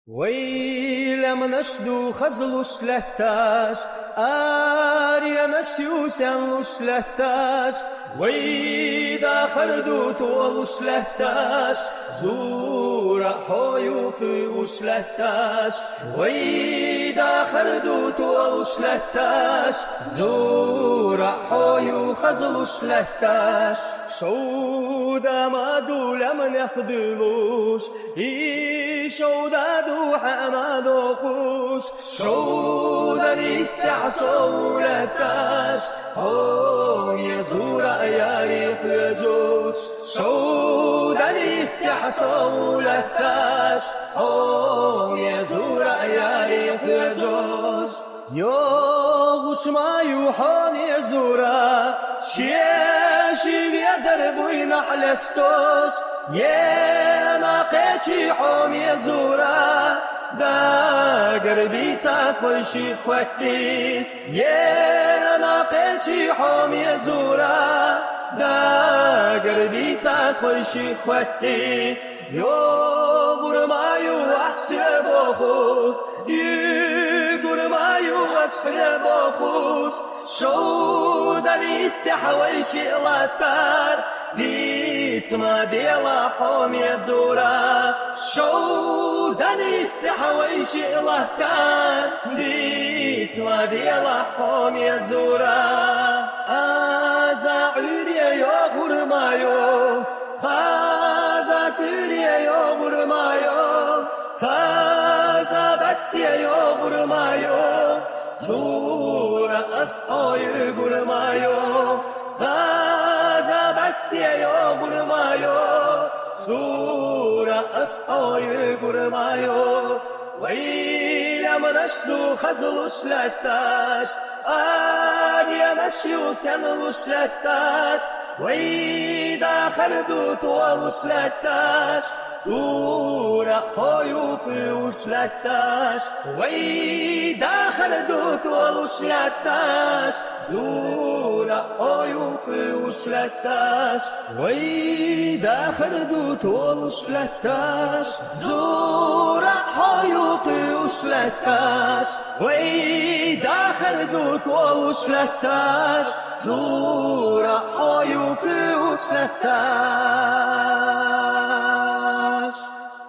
ويلم نشدو خزلوش لهتاش آريا نشيوش ينوش لهتاش ويدا خردو تولوش لهتاش زورا حويو قيوش لهتاش ويدا خردو تولوش لهتاش زورا حويو خزلوش لهتاش شودا ما دولا من يخدلوش شودا دوحة ما دوخوش شودا يستعصوا لتاش هون يزور ياريخ يجوش شودا يستعصوا لتاش هون يزور ياريخ يجوش يوغش ما يوحون يزورا شيشي بيدر بوين حلستوش يما قيتي حوم يزورا دا قربي تاكل شي خوتي يما قيتي حوم يزورا دا قربي تاكل شي خوتي يوغر ما يوحسر بوخوش يقول ما يوسفر بوخوش شودا يستحوي شيلاتار ديت ما ديلا حوم يزورا شودا يستحوي شيلاتار ديت ما ديلا حوم يزورا آزا عريا يوغر مايو خازا سوريا يوغر مايو خازا بستيا يوغر مايو زورا أصحى يوغر مايو خازا بستيا يوغر مايو زورا أصحى يوغر مايو ويلا منشلو خزلوش لتاش آنيا نشيو سنوش لتاش ويدا خردو طولوش لتاش زورا حويو قيوش لتاش ويدا خردو طولوش لتاش زورا حويو قيوش لتاش ويدا خردو طولوش لتاش زورا حويو قيوش لتاش ويدا خردو طولوش لتاش زورا حويو قيوش لتاش